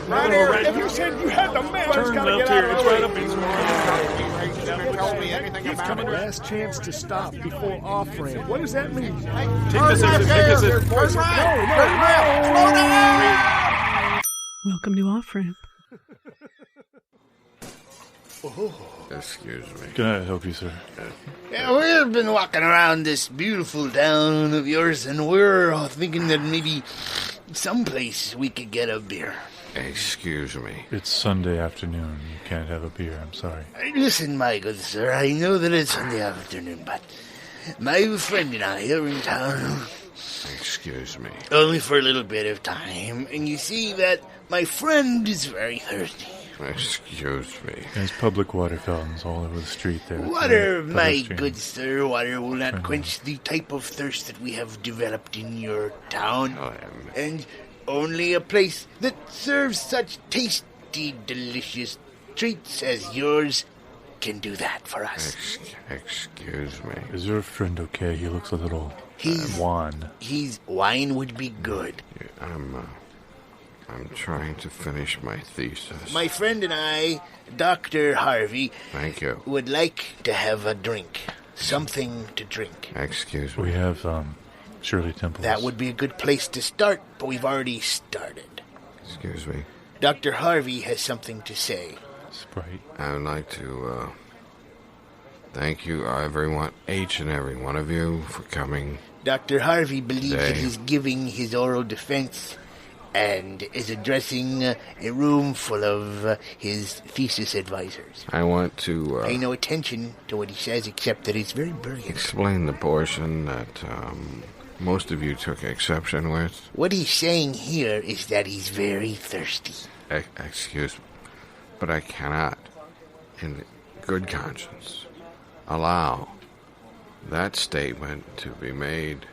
Right here. If you said you had the mail, it's got to get out of the way. Tell me anything about it. Last chance to stop before Offramp. What does that mean? Take this exit. Turn right. Slow down. Welcome to Offramp. Excuse me. Can I help you, sir? Yeah, we've been walking around this beautiful town of yours, and we're thinking that maybe someplace we could get a beer. Excuse me. It's Sunday afternoon. You can't have a beer. I'm sorry. Listen, my good sir, I know that it's Sunday afternoon, but my friend and I are in town. Excuse me. Only for a little bit of time, and you see that my friend is very thirsty. Excuse me. There's public water fountains all over the street there. Water, my good sir, water will not quench the type of thirst that we have developed in your town. And only a place that serves such tasty, delicious treats as yours can do that for us. Excuse me. Is your friend okay? He looks a little wan. Wine would be good. I'm trying to finish my thesis. My friend and I, Dr. Harvey, Thank you. would like to have a drink. Something to drink. Excuse me. We have Shirley Temples. That would be a good place to start, but we've already started. Excuse me. Dr. Harvey has something to say. Sprite. I would like to thank you, everyone, each and every one of you, for coming. Dr. Harvey believes Today. that he's giving his oral defense and is addressing a room full of his thesis advisors. I want to Pay no attention to what he says, except that it's very brilliant. explain the portion that most of you took exception with. What he's saying here is that he's very thirsty. Excuse me, but I cannot, in good conscience, allow that statement to be made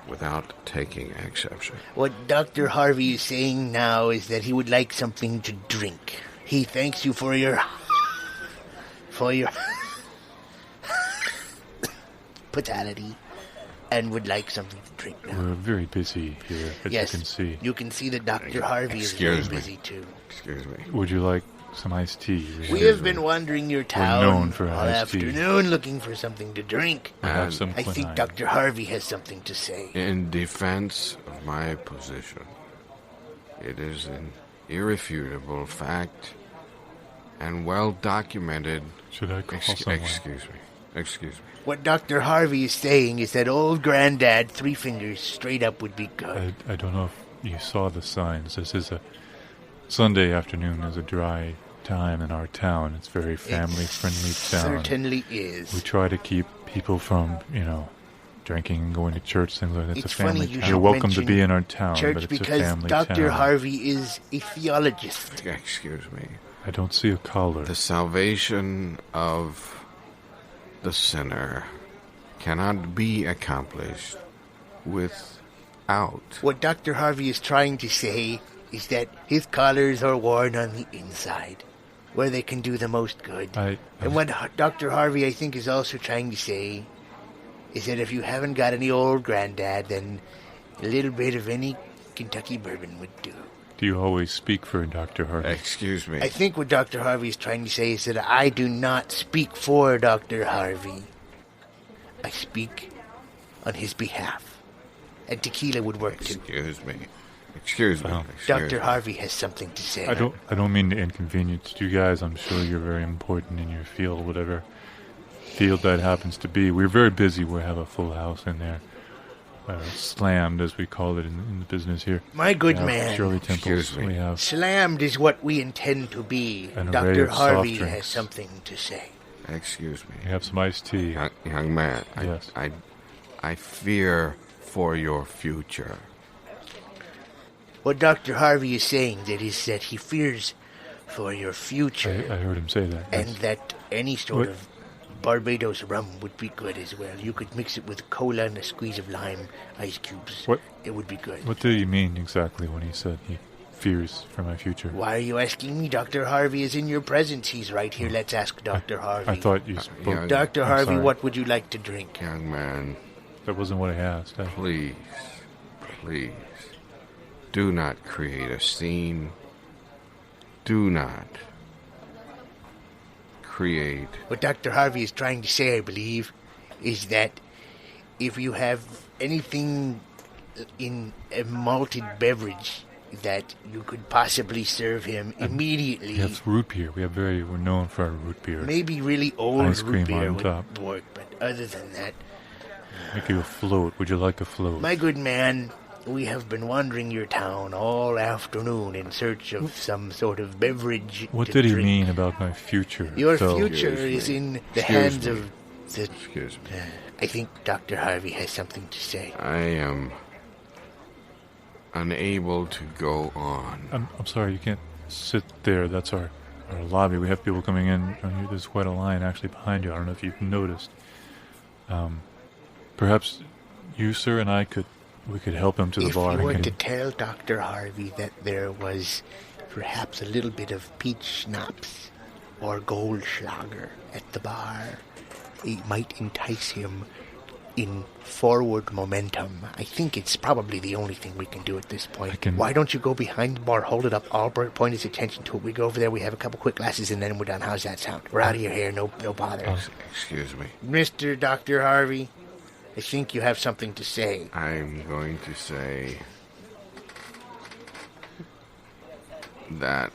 without taking exception. What Dr. Harvey is saying now is that he would like something to drink. He thanks you for your brutality and would like something to drink now. We're very busy here, as Yes, you can see. you can see that Dr. Harvey is very Excuse me. busy too. Excuse me. Would you like some iced tea? We have been wandering your town known for all iced tea. afternoon looking for something to drink. I have some I think quinine. Dr. Harvey has something to say. In defense of my position, it is an irrefutable fact and well documented. Should I call someone? Excuse me. What Dr. Harvey is saying is that old Granddad, 3 fingers straight up would be good. I don't know if you saw the signs. This is a Sunday afternoon is a dry time in our town. It's very family-friendly town. Certainly is. We try to keep people from, drinking and going to church, things like that. It's a family funny you town. should You're welcome to mention be in our town, church but it's a because family Dr. town. Harvey is a theologist. Excuse me. I don't see a collar. The salvation of the sinner cannot be accomplished without. What Dr. Harvey is trying to say is that his collars are worn on the inside, where they can do the most good. And what Dr. Harvey, I think, is also trying to say is that if you haven't got any old Granddad, then a little bit of any Kentucky bourbon would do. Do you always speak for Dr. Harvey? Excuse me. I think what Dr. Harvey is trying to say is that I do not speak for Dr. Harvey. I speak on his behalf. And tequila would work too. Excuse me. Dr. Harvey has something to say. I don't mean to inconvenience you guys. I'm sure you're very important in your field, whatever field that happens to be. We're very busy. We have a full house in there. Slammed, as we call it in the business here. My good We have man. Shirley Temples. We have Slammed is what we intend to be. An array Dr. of soft Harvey drinks. has something to say. Excuse me. We have some iced tea. Young man, Yes. I fear for your future. What Dr. Harvey is saying is that he fears for your future. I heard him say that. And yes. that any sort of Barbados rum would be good as well. You could mix it with cola and a squeeze of lime, ice cubes. What? It would be good. What did he mean exactly when he said he fears for my future? Why are you asking me? Dr. Harvey is in your presence. He's right here. Let's ask Dr. Harvey. I thought you spoke. Dr. I'm Harvey, sorry. what would you like to drink? Young man. That wasn't what I asked. Please, do not create a scene do not create. What Dr. Harvey is trying to say, I believe, is that if you have anything in a malted beverage that you could possibly serve him immediately. We have root beer. We're known for our root beer. Maybe really old ice cream root beer on would top. work, but other than that... Make you a float. Would you like a float? My good man, we have been wandering your town all afternoon in search of some sort of beverage. What to did he drink. mean about my future? Your future is in the hands of the... Excuse me. I think Dr. Harvey has something to say. I am unable to go on. I'm sorry, you can't sit there. That's our lobby. We have people coming in. There's quite a line actually behind you. I don't know if you've noticed. Perhaps you, sir, and I could help him to the bar. If you were to tell Dr. Harvey that there was perhaps a little bit of peach schnapps or Goldschlager at the bar, it might entice him in forward momentum. I think it's probably the only thing we can do at this point. Why don't you go behind the bar, hold it up, Albert, point his attention to it. We go over there, we have a couple quick glasses, and then we're done. How's that sound? We're out of your hair, no bother. Excuse me. Mr. Dr. Harvey, I think you have something to say. I'm going to say that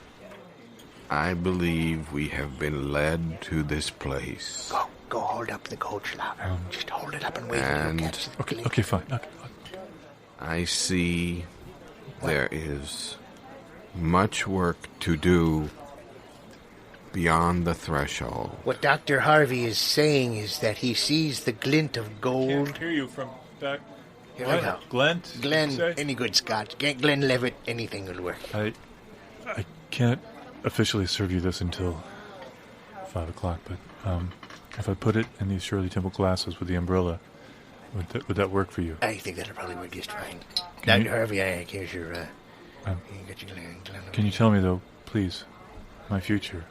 I believe we have been led to this place. Go hold up the Goldschlager. Just hold it up and wait until you catch the glint. Okay, fine. Okay. I see there is much work to do beyond the threshold. What Dr. Harvey is saying is that he sees the glint of gold. Can't hear you from back. Here we go. Glent? Glenn, any good Scotch. Glenn Levitt, anything will work. I can't officially serve you this until 5 o'clock, but if I put it in these Shirley Temple glasses with the umbrella, would that work for you? I think that'll probably work just fine. Dr. Harvey, here's your... you got your Glenn. Can you tell me, though, please, my future?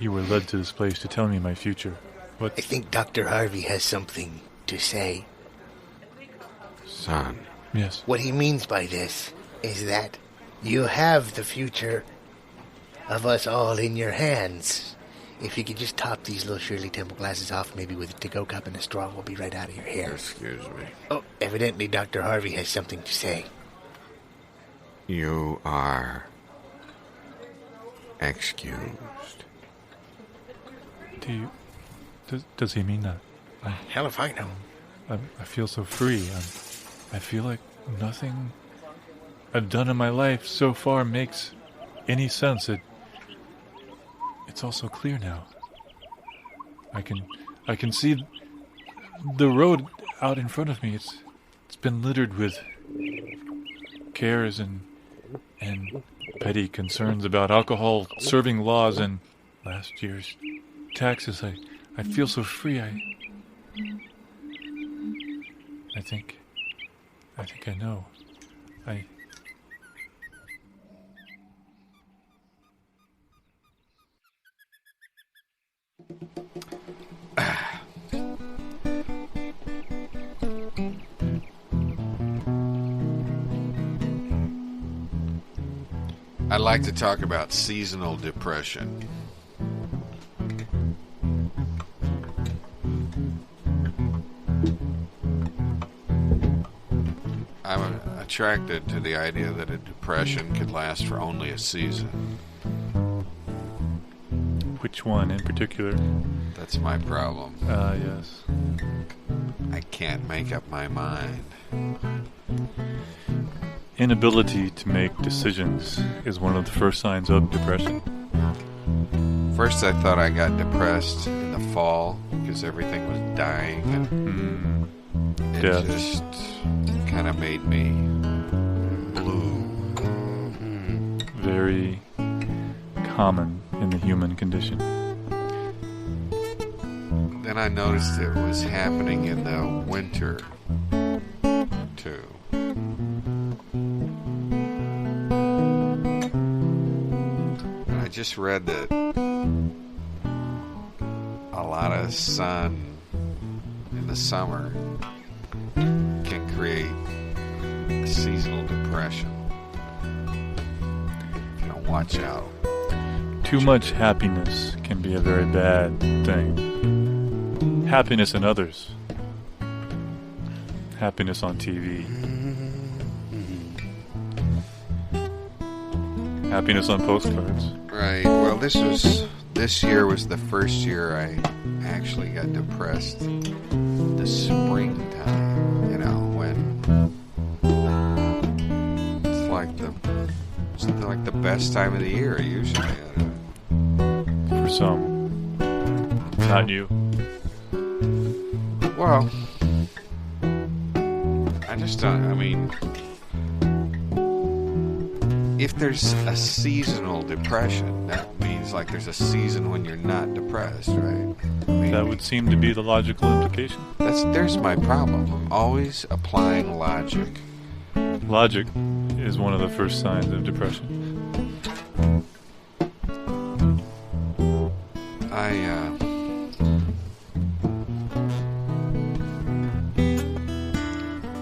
You were led to this place to tell me my future. What? I think Dr. Harvey has something to say. Son. Yes. What he means by this is that you have the future of us all in your hands. If you could just top these little Shirley Temple glasses off, maybe with a to-go cup and a straw, we'll be right out of your hair. Excuse me. Oh, evidently Dr. Harvey has something to say. You are excused. Does he mean that? Hell if I know. I feel so free. I feel like nothing I've done in my life so far makes any sense. It's all so clear now. I can see the road out in front of me. It's been littered with cares and petty concerns about alcohol serving laws and last year's taxes. I feel so free. I think I know. I'd like to talk about seasonal depression. I'm attracted to the idea that a depression could last for only a season. Which one in particular? That's my problem. Yes. I can't make up my mind. Inability to make decisions is one of the first signs of depression. First I thought I got depressed in the fall because everything was dying and it just kind of made me blue. Very common in the human condition. Then I noticed it was happening in the winter too. And I just read that a lot of sun in the summer can create seasonal depression if you don't watch out. Too much happiness can be a very bad thing. Happiness in others. Happiness on TV. Happiness on postcards. Right. Well, this year was the first year I actually got depressed. The springtime, you know, when it's like the best time of the year usually. For some, not you. Well, I just don't. I mean, if there's a seasonal depression, that means like there's a season when you're not depressed, right? I mean, That would seem to be the logical implication. there's my problem. I'm always applying logic. Logic is one of the first signs of depression.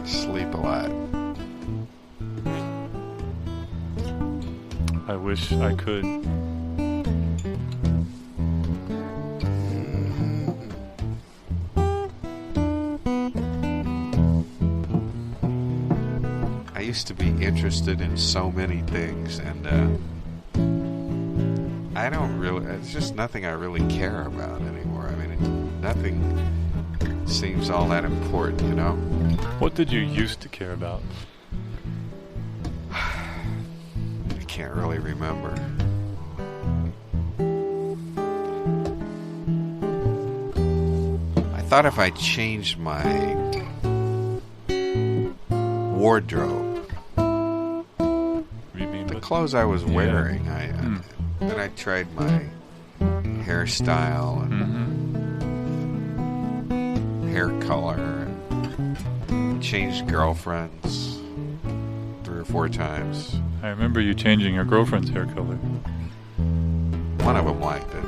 Sleep a lot. I wish I could. I used to be interested in so many things, and I don't really. It's just nothing I really care about anymore. I mean, nothing seems all that important, you know? What did you used to care about? I can't really remember. I thought if I changed my wardrobe, the clothes I was wearing, then I tried my hairstyle and hair color and changed girlfriends 3 or 4 times. I remember you changing your girlfriend's hair color. One of them liked it.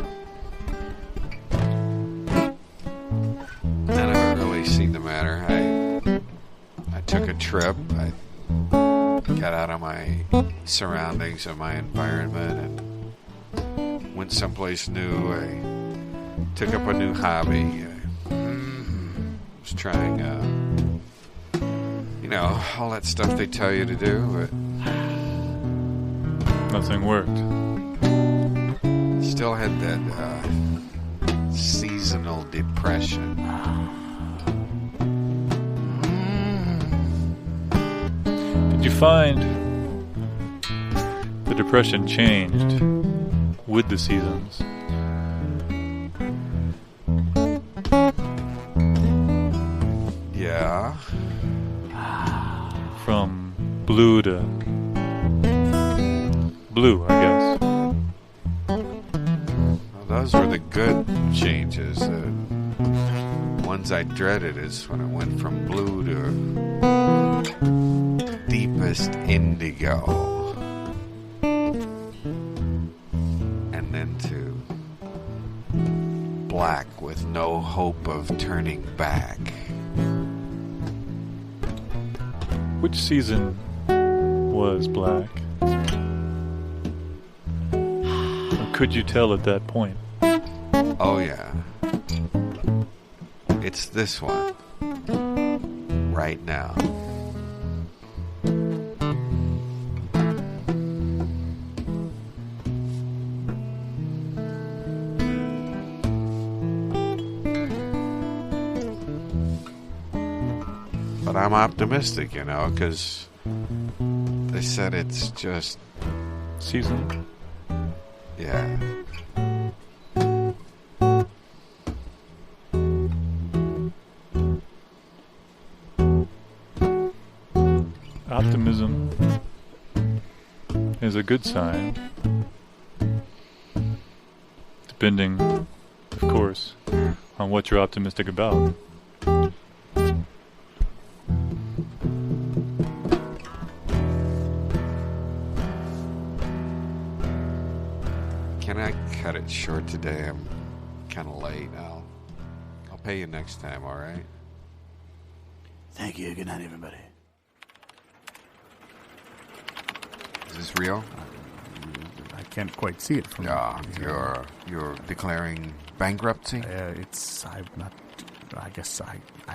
None of it really seemed to matter. I took a trip. I got out of my surroundings and my environment and went someplace new. I took up a new hobby. Was trying, you know, all that stuff they tell you to do, but nothing worked. Still had that seasonal depression. Did you find the depression changed with the seasons? Yeah. From blue to blue, I guess. Well, those were the good changes. The ones I dreaded is when it went from blue to deepest indigo. And then to black with no hope of turning back. Which season was black? Or could you tell at that point? Oh yeah. It's this one. Right now. But I'm optimistic, you know, because they said it's just season. Yeah. Optimism is a good sign, depending, of course, on what you're optimistic about. Can I cut it short today? I'm kind of late. I'll pay you next time, all right? Thank you. Good night, everybody. Is this real? I can't quite see it from here. You're declaring bankruptcy? I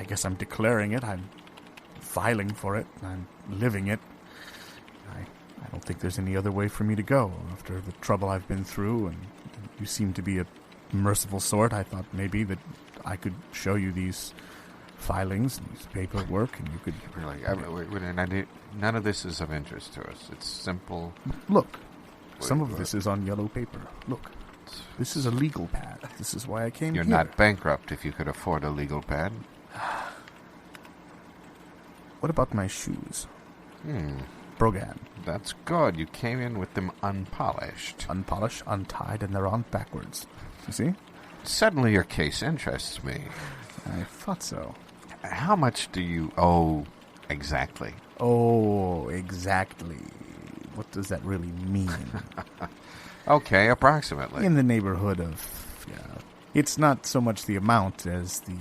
guess I'm declaring it. I'm filing for it. I'm living it. I don't think there's any other way for me to go after the trouble I've been through, and you seem to be a merciful sort. I thought maybe that I could show you these filings, these paperwork, and you could... Really, none of this is of interest to us. It's simple. Look, some of this is on yellow paper. Look, this is a legal pad. This is why I came here. You're not bankrupt if you could afford a legal pad. What about my shoes? Brogan. That's good. You came in with them unpolished. Unpolished, untied, and they're on backwards. You see? Suddenly your case interests me. I thought so. How much do you owe exactly? Oh, exactly. What does that really mean? Okay, approximately. In the neighborhood of... It's not so much the amount as the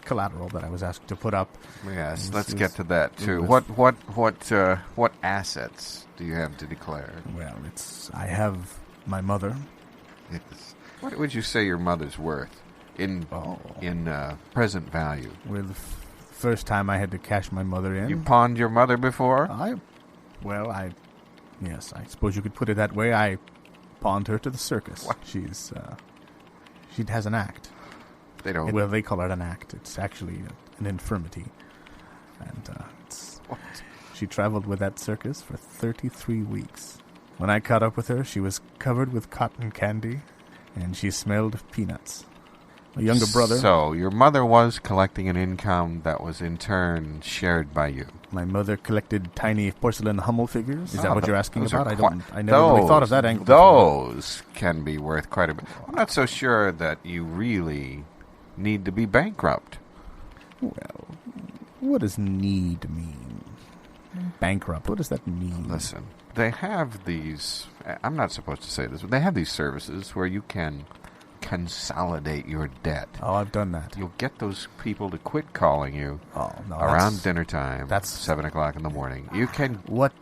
collateral that I was asked to put up. Yes, let's get to that too. What assets do you have to declare? Well, I have my mother. Yes. What would you say your mother's worth in present value? Well, the first time I had to cash my mother in. You pawned your mother before? Yes, I suppose you could put it that way. I pawned her to the circus. What? She has an act. They don't. Well, they call it an act. It's actually an infirmity. And she traveled with that circus for 33 weeks. When I caught up with her, she was covered with cotton candy, and she smelled of peanuts. My younger brother... So, your mother was collecting an income that was in turn shared by you. My mother collected tiny porcelain Hummel figures. Is that what you're asking about? I never really thought of that angle. Those can be worth quite a bit. I'm not so sure that you really need to be bankrupt. Well, what does need mean? Bankrupt, what does that mean? Listen, they have these... I'm not supposed to say this, but they have these services where you can consolidate your debt. Oh, I've done that. You'll get those people to quit calling you around dinner time. That's 7 o'clock in the morning. You can... What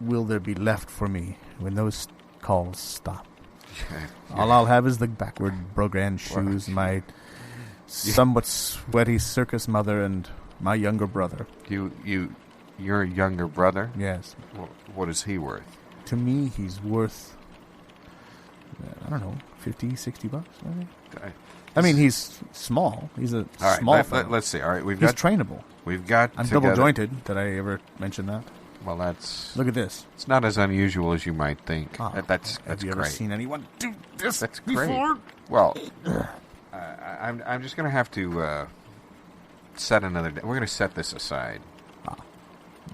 will there be left for me when those calls stop? All I'll have is the backward Brogan shoes, my somewhat sweaty circus mother, and my younger brother. Your younger brother? Yes. What is he worth? To me, he's worth... I don't know, $50, $60 maybe? I mean, he's small. He's a small fellow. Let's see. All right, he's trainable. I'm double-jointed. Did I ever mention that? Well, that's... Look at this. It's not as unusual as you might think. That's Have you ever seen anyone do this That's before? Great. Well, I'm just going to have to set another... We're going to set this aside.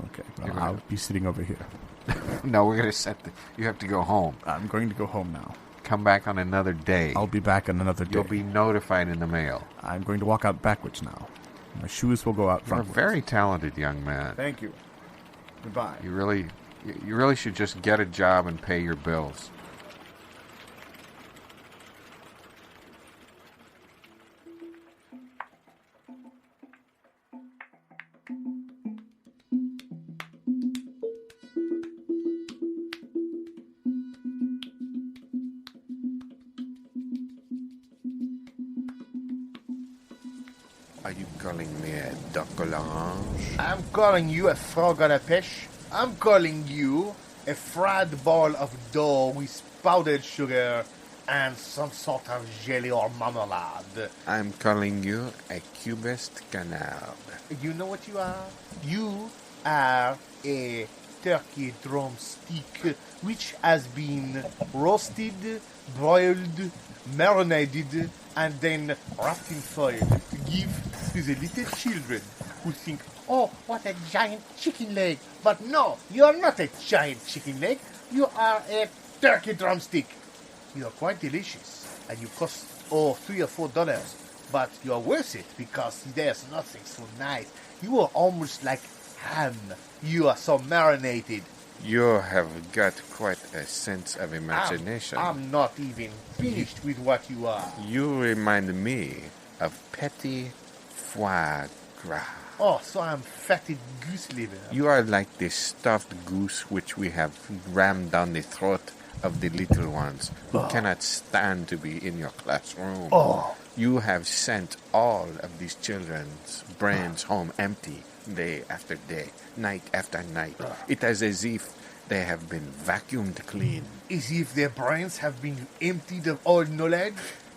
Okay. Well, I'll be sitting over here. No, we're going to set you have to go home. I'm going to go home now. Come back on another day. I'll be back on another day. You'll be notified in the mail. I'm going to walk out backwards now. My shoes will go out frontwards. You're a very talented young man. Thank you. Goodbye. You really should just get a job and pay your bills. Are you calling me a duck à l'orange? I'm calling you a frog à la pêche. I'm calling you a fried ball of dough with powdered sugar and some sort of jelly or marmalade. I'm calling you a cubist canard. You know what you are? You are a turkey drumstick which has been roasted, broiled, marinated, and then wrapped in foil to give to the little children who think, oh, what a giant chicken leg. But no, you are not a giant chicken leg. You are a turkey drumstick. You are quite delicious, and you cost, $3 or $4. But you are worth it because there's nothing so nice. You are almost like ham. You are so marinated. You have got quite a sense of imagination. I'm not even finished with what you are. You remind me of petit foie gras. Oh, so I'm fatted goose liver. You are like the stuffed goose which we have rammed down the throat of the little ones who cannot stand to be in your classroom. You have sent all of these children's brains home empty day after day, night after night. It is as if they have been vacuumed clean. As if their brains have been emptied of all knowledge?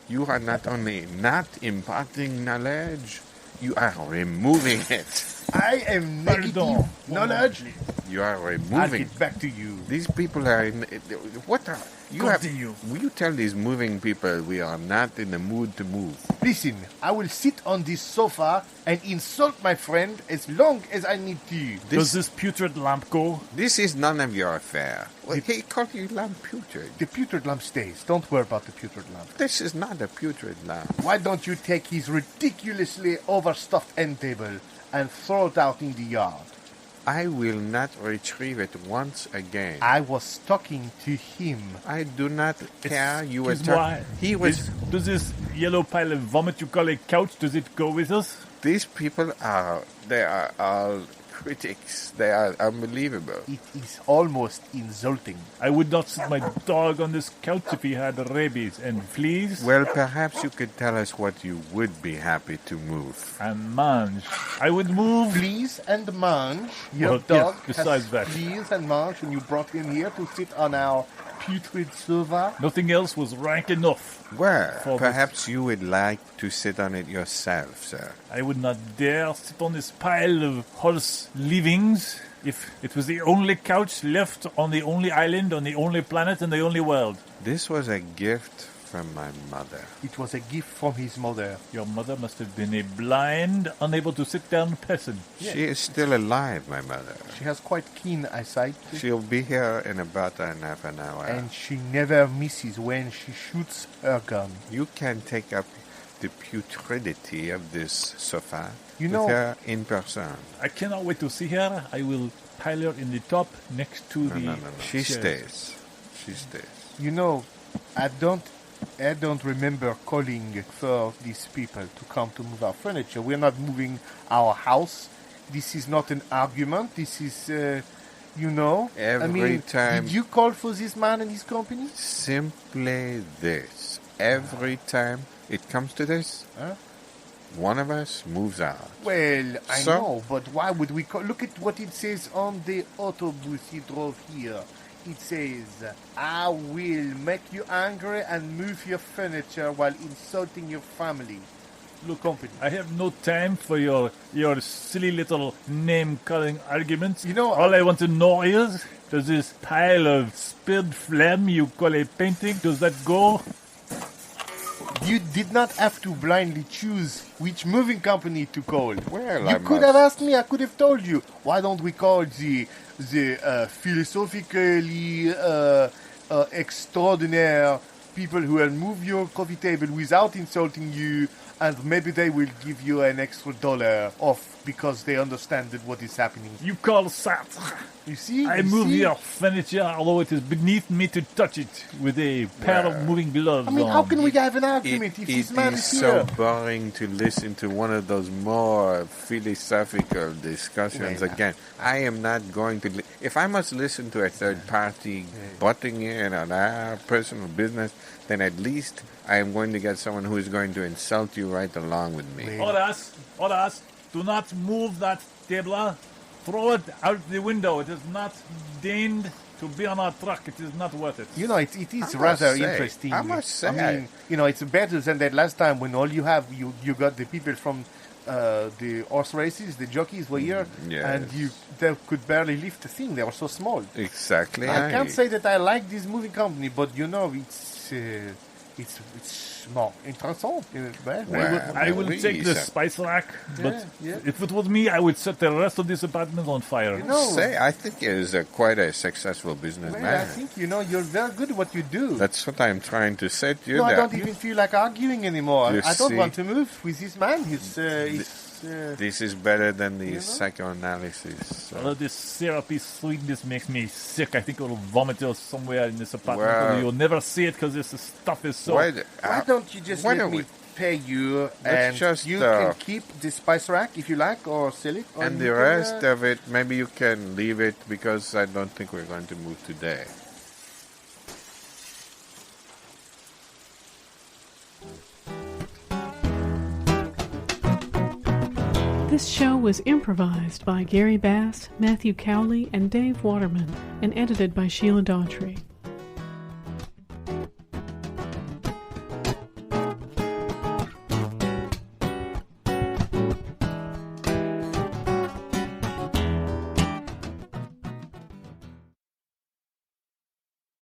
You are not only not imparting knowledge, you are removing it. I am negative knowledge. You are removing. I'll get back to you. These people are in. What are you? Continue. Will you tell these moving people we are not in the mood to move? Listen, I will sit on this sofa and insult my friend as long as I need to. Does this putrid lamp go? This is none of your affair. Well, he called you lamp putrid. The putrid lamp stays. Don't worry about the putrid lamp. This is not a putrid lamp. Why don't you take his ridiculously overstuffed end table and throw it out in the yard? I will not retrieve it once again. I was talking to him. I do not care. You were Why? He was. Does this yellow pile of vomit you call a couch, does it go with us? These people are. They are all critics. They are unbelievable. It is almost insulting. I would not sit my dog on this couch if he had rabies and fleas. Well, perhaps you could tell us what you would be happy to move. And mange. I would move. Fleas and mange. Your Well, dog yes, besides has that. fleas and mange, and you brought him here to sit on our putrid sofa. Nothing else was rank enough. Well, For perhaps you would like to sit on it yourself, sir. I would not dare sit on this pile of horse leavings if it was the only couch left on the only island, on the only planet, in the only world. This was a gift from my mother. It was a gift from his mother. Your mother must have been a blind, unable to sit down person. She is still alive, my mother. She has quite keen eyesight. She'll be here in about half an hour. And she never misses when she shoots her gun. You can take up the putridity of this sofa You with know- her in person. I cannot wait to see her. I will pile her in the top next to the No. She chairs. stays. She stays. You know, I don't remember calling for these people to come to move our furniture. We're not moving our house. This is not an argument. This is, Every time- Did you call for this man and his company? Simply this. Every time it comes to this, one of us moves out. Well, I So? know, but why would we call? Look at what it says on the autobus he drove here. It says, I will make you angry and move your furniture while insulting your family. Look, company. I have no time for your silly little name-calling arguments. You know, all I want to know is, does this pile of spilled phlegm you call a painting, does that go? You did not have to blindly choose which moving company to call. Well, you I could must- have asked me. I could have told you. Why don't we call the philosophically extraordinaire people who will move your coffee table without insulting you, and maybe they will give you an extra $1 off because they understand that what is happening. You call Sartre. You see? I You move see? your furniture, although it is beneath me to touch it with a pair of moving gloves I mean, on. how can we have an argument if this man is is so here? boring to listen to one of those more philosophical discussions Well, again. I am not going to. If I must listen to a third party butting in on our personal business, then at least I am going to get someone who is going to insult you right along with me. Horace, do not move that table. Throw it out the window. It is not deigned to be on our truck. It is not worth it. You know, it is must rather say, interesting. I must say. I mean, you know, it's better than that last time when all you have, you got the people from the horse races, the jockeys were here, Yes. and they could barely lift a thing. They were so small. Exactly. I can't say that I like this moving company, but you know, it's more interesting. I will oui, take the sir. spice rack, but yeah. if it was me, I would set the rest of this apartment on fire. You know, I think he is quite a successful well, businessman. I think you're very good at what you do. That's what I'm trying to say to you. No, I that don't even feel like arguing anymore. You I don't see? want to move with this man. He's This is better than the psychoanalysis. All of this syrupy sweetness makes me sick. I think I'll vomit it somewhere in this apartment. Well- although you'll never see it because this stuff is so... Why don't you just why let don't me we- pay you, Let's and just, you can keep the spice rack if you like, or sell it. Or And you the can, rest of it, maybe you can leave it because I don't think we're going to move today. This show was improvised by Gary Bass, Matthew Cowley, and Dave Waterman, and edited by Sheila Daughtry.